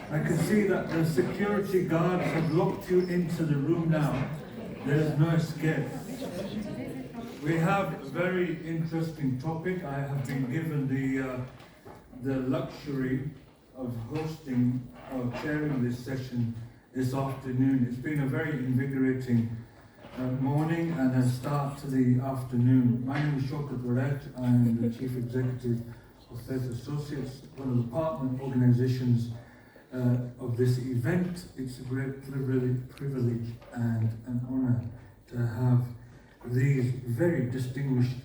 I can see that the security guards have locked you into the room now. There's no escape. We have a very interesting topic. I have been given the luxury of hosting or chairing this session this afternoon. It's been a very invigorating morning and a start to the afternoon. My name is Shaukat Warraich. I'm the Chief Executive of Faith Associates, one of the partner organizations of this event. It's a great privilege and an honor to have these very distinguished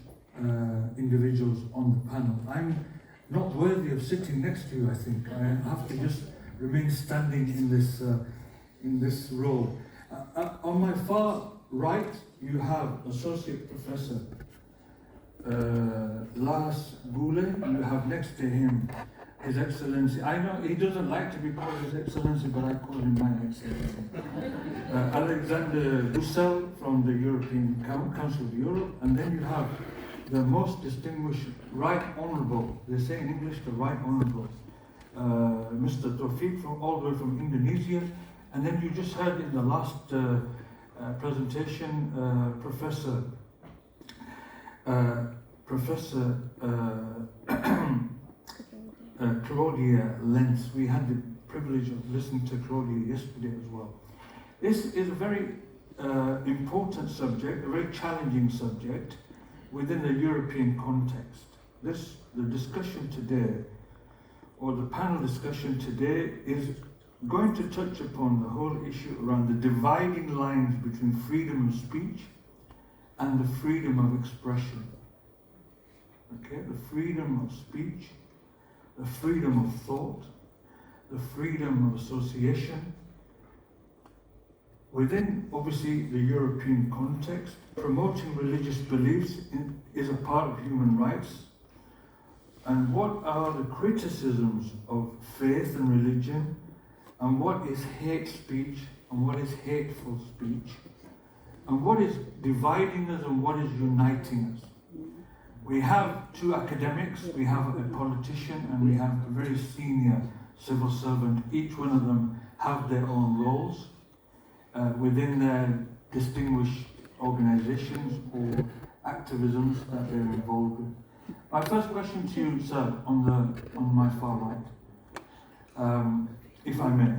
individuals on the panel. I'm not worthy of sitting next to you, I think. I have to just remain standing in this role. On my far right, you have Associate Professor Lars Gule. You have next to him His Excellency. I know he doesn't like to be called His Excellency, but I call him My Excellency. Alexandre Guessel from the European Council of Europe. And then you have the most distinguished Right Honourable, they say in English the Right Honourable, Mr. Taufik, all the way from Indonesia. And then you just heard in the last presentation, Professor Claudia Lenz. We had the privilege of listening to Claudia yesterday as well. This is a very important subject, a very challenging subject within the European context. The discussion today, or the panel discussion today, is going to touch upon the whole issue around the dividing lines between freedom of speech and the freedom of expression. Okay, the freedom of speech, the freedom of thought, the freedom of association. Within, obviously, the European context, promoting religious beliefs is a part of human rights. And what are the criticisms of faith and religion, and what is hate speech, and what is hateful speech, and what is dividing us and what is uniting us? We have two academics, we have a politician, and we have a very senior civil servant. Each one of them have their own roles within their distinguished organizations or activisms that they're involved with. My first question to you, sir, on my far right, if I may.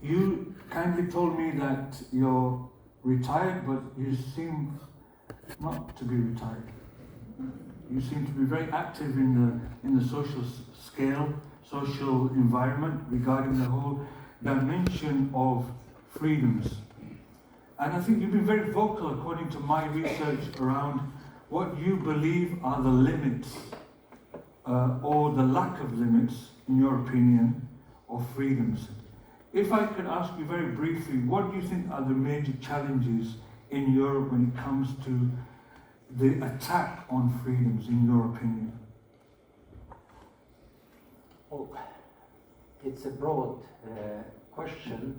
You kindly told me that you're retired, but you seem not to be retired. You seem to be very active in the social scale, social environment regarding the whole dimension of freedoms. And I think you've been very vocal, according to my research, around what you believe are the limits, or the lack of limits, in your opinion, of freedoms. If I could ask you very briefly, what do you think are the major challenges in Europe when it comes to the attack on freedoms, in your opinion? Oh, it's a broad question,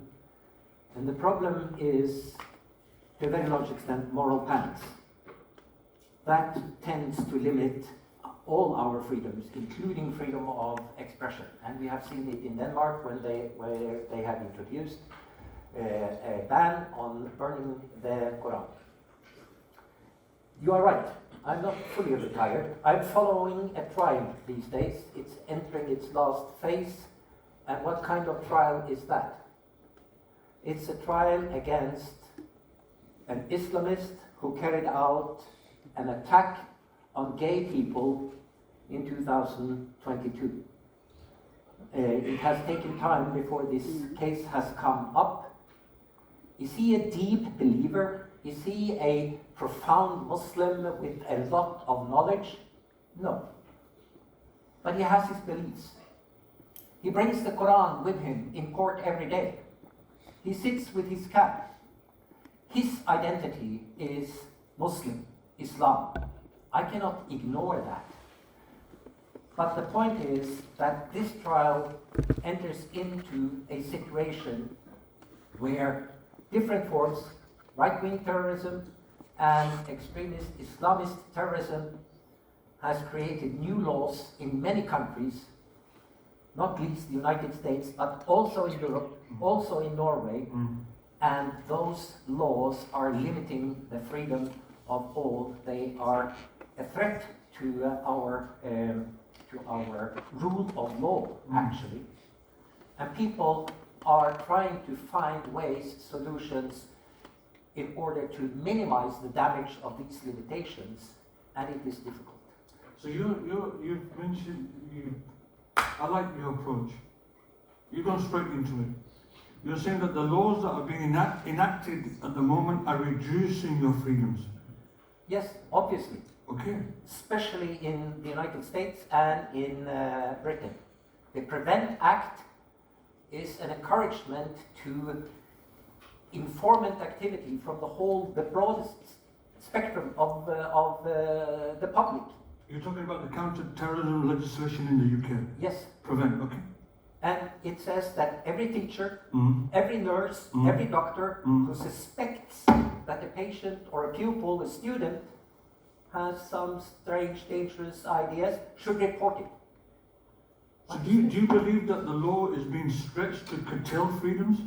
and the problem is, to a very large extent, moral panics. That tends to limit all our freedoms, including freedom of expression. And we have seen it in Denmark where they have introduced a ban on burning the Quran. You are right, I'm not fully retired. I'm following a trial these days. It's entering its last phase. And what kind of trial is that? It's a trial against an Islamist who carried out an attack on gay people in 2022. It has taken time before this case has come up. Is he a deep believer? Is he a profound Muslim with a lot of knowledge? No. But he has his beliefs. He brings the Quran with him in court every day. He sits with his cap. His identity is Muslim, Islam. I cannot ignore that. But the point is that this trial enters into a situation where different forms, right-wing terrorism and extremist Islamist terrorism, has created new laws in many countries not least the United States, but also in Europe, also in Norway, and those laws are limiting the freedom of all. They are a threat to our rule of law, actually. And people are trying to find ways, solutions, in order to minimize the damage of these limitations, and it is difficult. So you've mentioned, I like your approach. You've gone straight into it. You're saying that the laws that are being enacted at the moment are reducing your freedoms. Yes, obviously. Okay. Especially in the United States and in Britain. The Prevent Act is an encouragement to informant activity from the broadest spectrum of the public. You're talking about the counter-terrorism legislation in the UK? Yes. Prevent, okay. And it says that every teacher, every nurse, every doctor who suspects that a patient or a pupil, a student, has some strange, dangerous ideas, should report it. So do you believe that the law is being stretched to curtail freedoms?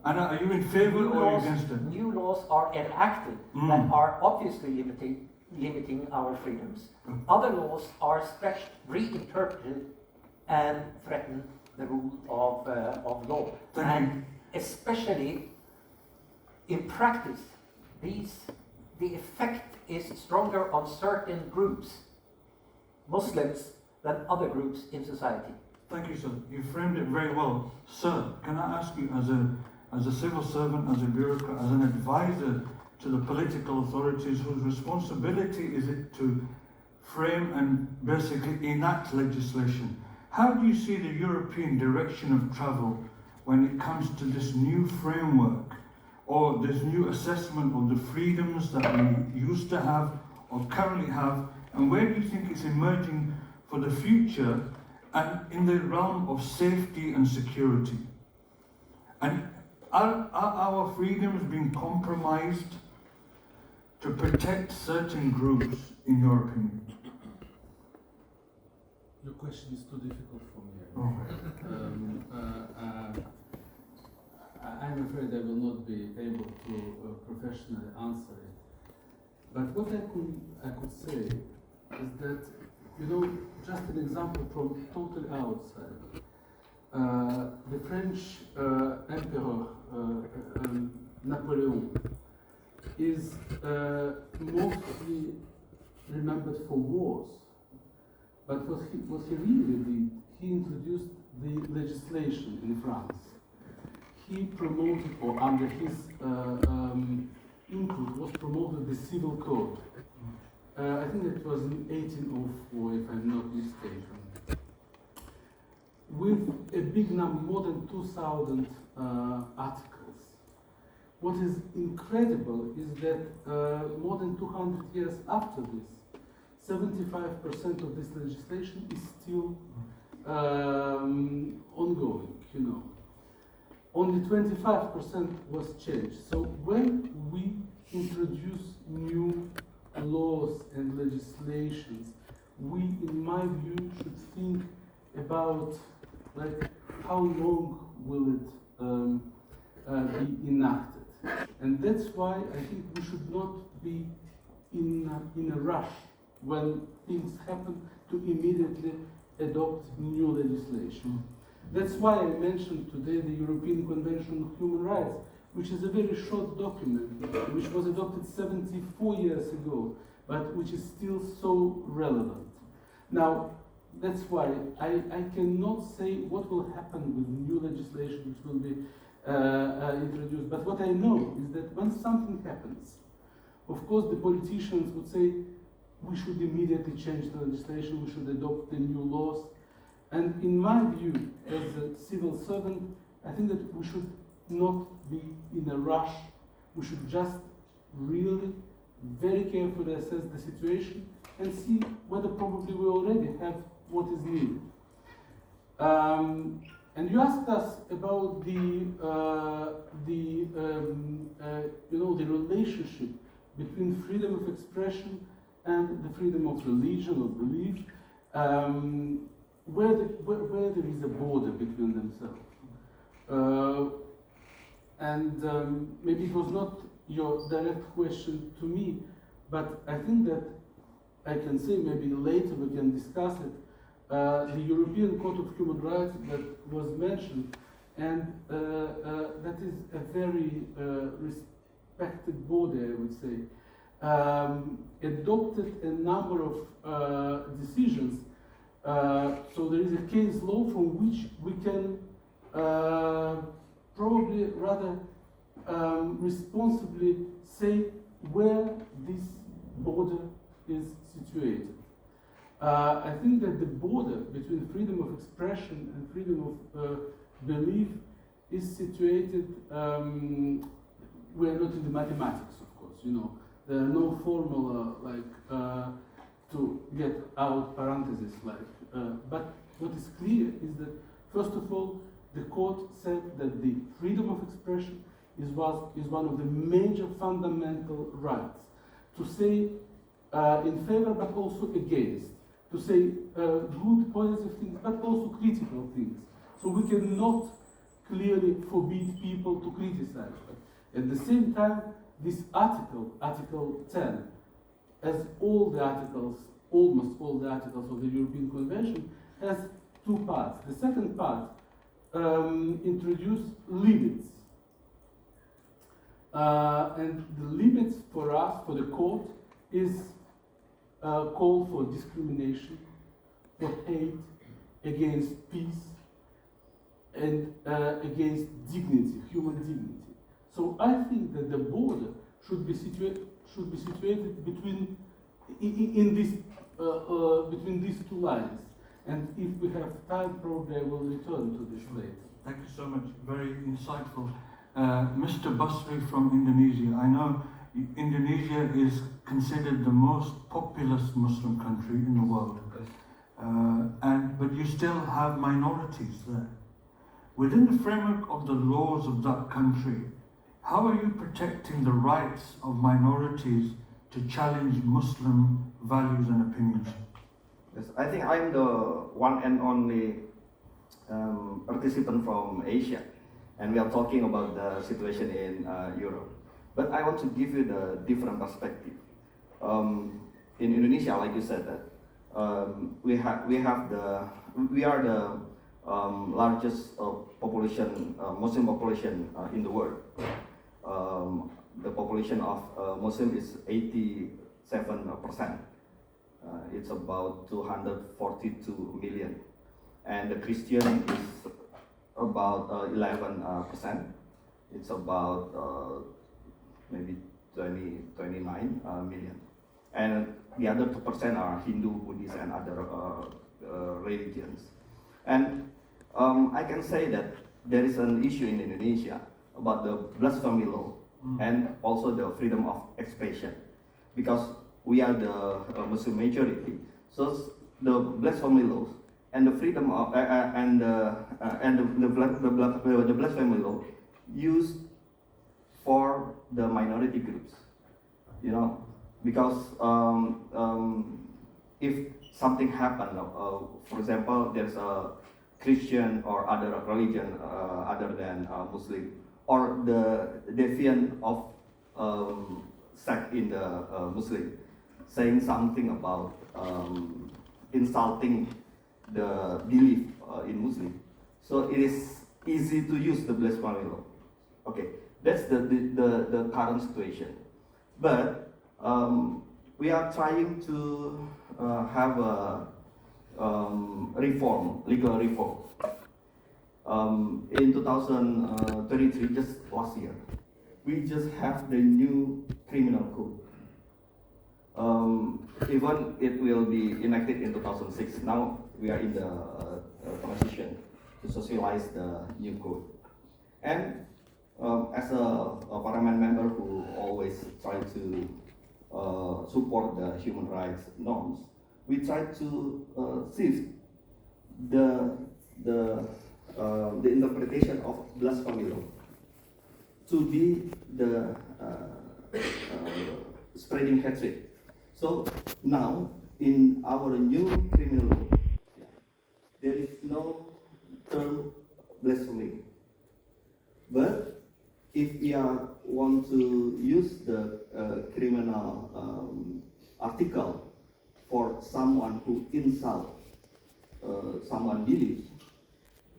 And are you in favour or against it? New laws are enacted that are obviously limiting our freedoms. Other laws are stretched, reinterpreted, and threaten the rule of law. And especially in practice, the effect is stronger on certain groups, Muslims, than other groups in society. Thank you, sir. You framed it very well. Sir, can I ask you, as a civil servant, as a bureaucrat, as an advisor to the political authorities whose responsibility is it to frame and basically enact legislation, how do you see the European direction of travel when it comes to this new framework or this new assessment of the freedoms that we used to have or currently have, and where do you think it's emerging for the future and in the realm of safety and security? And are our freedoms being compromised to protect certain groups, in your opinion? Your question is too difficult for me. I'm afraid I will not be able to professionally answer it. But what I could say is that, just an example from totally outside. The French Emperor Napoleon is mostly remembered for wars. But what he really did, he introduced the legislation in France. He promoted, or under his input, was promoted the civil code. I think it was in 1804, if I'm not mistaken. With a big number, more than 2,000 articles. What is incredible is that more than 200 years after this, 75% of this legislation is still ongoing, Only 25% was changed. So when we introduce new laws and legislations, we, in my view, should think about how long will it be enacted. And that's why I think we should not be in a rush when things happen to immediately adopt new legislation. That's why I mentioned today the European Convention on Human Rights, which is a very short document, which was adopted 74 years ago, but which is still so relevant. Now, that's why I cannot say what will happen with new legislation which will be introduced. But what I know is that when something happens, of course the politicians would say, we should immediately change the legislation, we should adopt the new laws. And in my view, as a civil servant, I think that we should not be in a rush. We should just really very carefully assess the situation and see whether probably we already have what is needed. And you asked us about the relationship between freedom of expression and the freedom of religion or belief. where there is a border between themselves. Maybe it was not your direct question to me, but I think that I can say, maybe later we can discuss it, the European Court of Human Rights that was mentioned, and that is a very respected body, I would say, adopted a number of decisions. So there is a case law from which we can probably rather responsibly say where this border is situated. I think that the border between freedom of expression and freedom of belief is situated, we are not in the mathematics, of course, you know. There are no formula like to get out parentheses like, but what is clear is that, first of all, the court said that the freedom of expression is one of the major fundamental rights. To say in favor but also against, to say good, positive things, but also critical things. So we cannot clearly forbid people to criticize. But at the same time, this article, Article 10, as all the articles, almost all the articles of the European Convention, has two parts. The second part introduces limits. And the limits for us, for the court, is call for discrimination, for hate, against peace, and against dignity, human dignity. So I think that the border should be situated between between these two lines. And if we have time, probably I will return to this later. Thank you so much. Very insightful. Mr. Basari from Indonesia. I know Indonesia is considered the most populous Muslim country in the world, but you still have minorities there. Within the framework of the laws of that country, how are you protecting the rights of minorities to challenge Muslim values and opinions? Yes, I think I'm the one and only participant from Asia, and we are talking about the situation in Europe. But I want to give you the different perspective. In Indonesia, like you said, that we are the largest population, Muslim population in the world. The population of Muslim is 87%. It's about 242 million, and the Christian is about 11%. It's about maybe 29 million, and the other 2% are Hindu, Buddhist, and other religions. And I can say that there is an issue in Indonesia about the blasphemy law and also the freedom of expression, because we are the Muslim majority. So the blasphemy laws and the freedom of the blasphemy law used for the minority groups, you know, because if something happened, for example, there's a Christian or other religion other than Muslim, or the deviant of sect in the Muslim, saying something about insulting the belief in Muslim. So it is easy to use the blasphemy law. Okay, that's the current situation. But we are trying to have a reform, legal reform. In 2023, just last year, we just have the new criminal code. Even it will be enacted in 2006. Now we are in the transition to socialize the new code. And as a parliament member who always try to support the human rights norms, we try to shift the interpretation of blasphemy law to be the spreading hatred. So now in our new criminal law, there is no term blasphemy. But if we want to use the criminal article for someone who insults someone believes,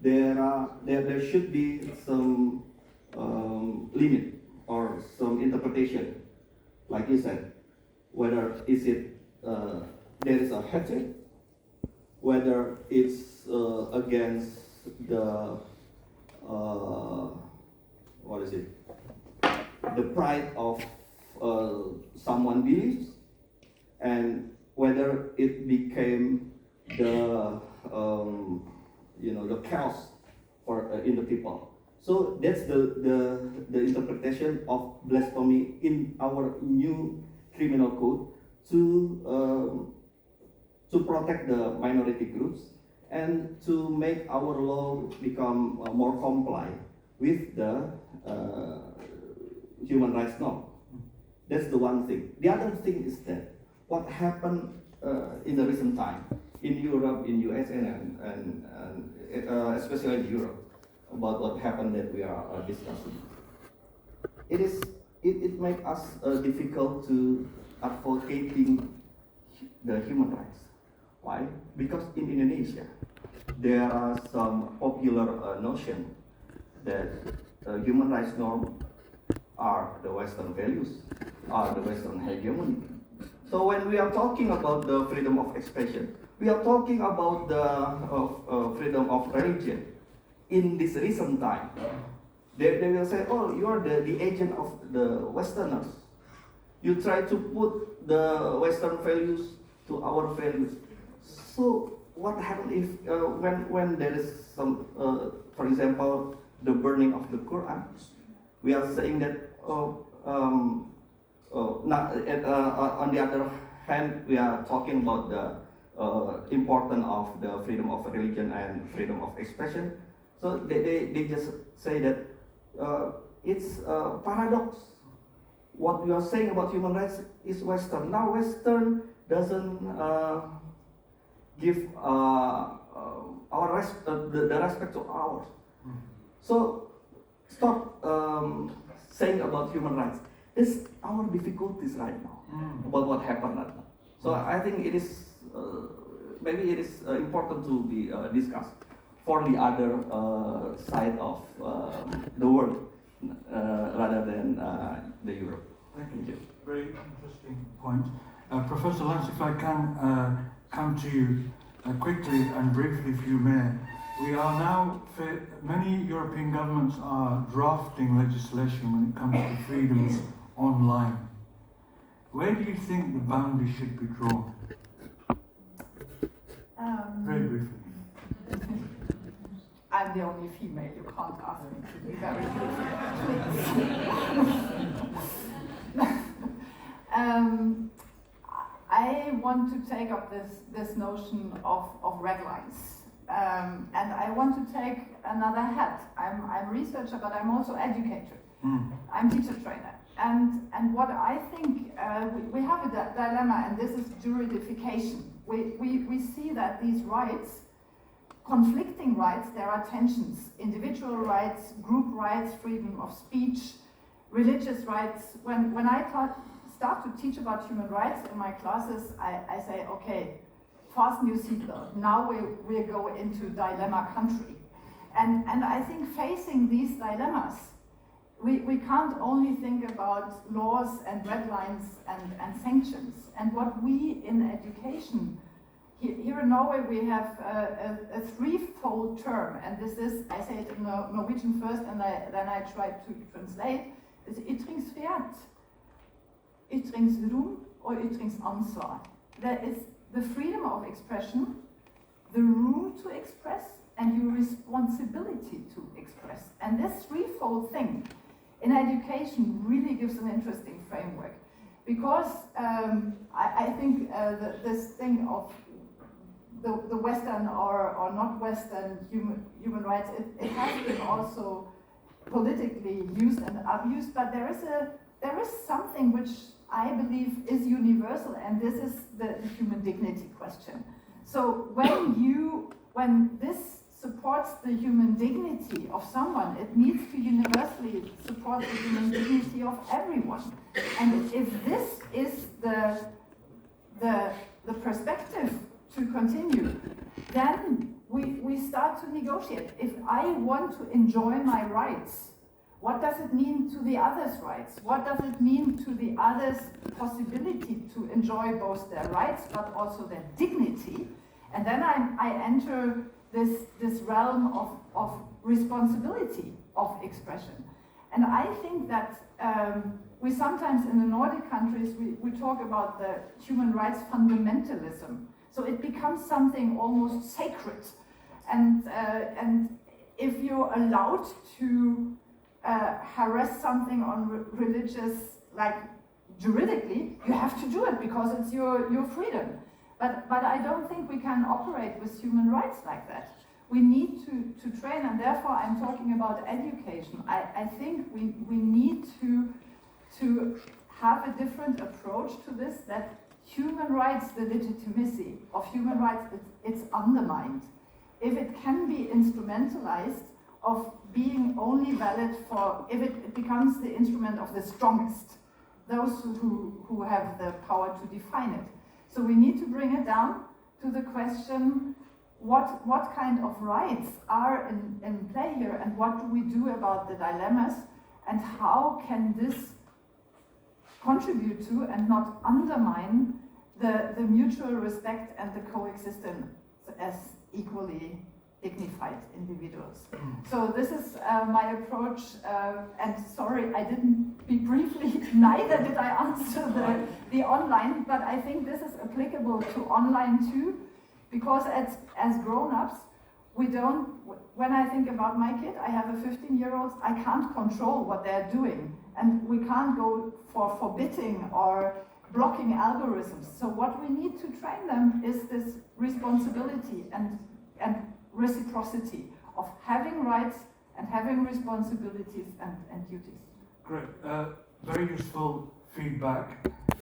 there should be some limit or some interpretation, like you said, whether is it there is a hatred, whether it's against the what is it, the pride of someone believes, and whether it became the the chaos for in the people. So that's the interpretation of blasphemy in our new criminal code to protect the minority groups and to make our law become more compliant with the human rights norm. That's the one thing. The other thing is that what happened in the recent time in Europe, in US, and especially in Europe, about what happened that we are discussing. It makes us difficult to advocating the human rights. Why? Because in Indonesia, there are some popular notion that human rights norms are the Western values, are the Western hegemony. So when we are talking about the freedom of expression, we are talking about the freedom of religion. In this recent time, they will say, oh, you are the agent of the Westerners. You try to put the Western values to our values. So what happens if when there is some, for example, the burning of the Quran, we are saying that on the other hand, we are talking about the importance of the freedom of religion and freedom of expression. So they just say that it's a paradox. What we are saying about human rights is Western. Now Western doesn't give the respect to ours. So stop saying about human rights. It's our difficulties right now about what happened right now. So I think it is maybe it is important to be discussed for the other side of the world rather than the Europe. Thank you. Very interesting point. Professor Lenz, if I can come to you quickly and briefly, if you may. We are now, many European governments are drafting legislation when it comes to freedoms online. Where do you think the boundary should be drawn? Very briefly. I'm the only female, you can't ask me to be very brief. I want to take up this notion of red lines. And I want to take another hat. I'm a researcher, but I'm also educator. I'm teacher trainer. And what I think, we have a dilemma, and this is juridification. We see that these rights, conflicting rights, there are tensions. Individual rights, group rights, freedom of speech, religious rights. When I start to teach about human rights in my classes, I say, okay, fasten your seatbelt. Now we go into dilemma country. And I think facing these dilemmas, we can't only think about laws and red lines and sanctions. And what we in education, here in Norway we have a threefold term, and this is, I say it in Norwegian first and then I try to translate, it's ytringsfrihet, ytringsrom, or ytringsansvar. There is the freedom of expression, the room to express, and your responsibility to express. And this threefold thing in education really gives an interesting framework, because I think this thing of the Western or not Western human rights, it has been also politically used and abused, but there is something which I believe is universal, and this is the human dignity question. So when you when this supports the human dignity of someone, it needs to universally support the human dignity of everyone. And if this is the perspective to continue, then we start to negotiate. If I want to enjoy my rights, what does it mean to the other's rights? What does it mean to the other's possibility to enjoy both their rights but also their dignity? And then I enter this realm of responsibility of expression. And I think that we sometimes in the Nordic countries, we talk about the human rights fundamentalism. So it becomes something almost sacred. And if you're allowed to harass something on religious, like juridically, you have to do it because it's your freedom. But I don't think we can operate with human rights like that. We need to train, and therefore I'm talking about education. I think we need to have a different approach to this, that human rights, the legitimacy of human rights, it's undermined. If it can be instrumentalized of being only valid if it becomes the instrument of the strongest, those who have the power to define it. So we need to bring it down to the question, what kind of rights are in play here, and what do we do about the dilemmas, and how can this contribute to and not undermine the mutual respect and the coexistence as equally dignified individuals. So this is my approach, and sorry I didn't speak briefly, neither did I answer the online, but I think this is applicable to online too, because as grown-ups, we don't, when I think about my kid, I have a 15-year-old, I can't control what they're doing, and we can't go for forbidding or blocking algorithms. So what we need to train them is this responsibility and reciprocity of having rights and having responsibilities and duties. Great, very useful feedback.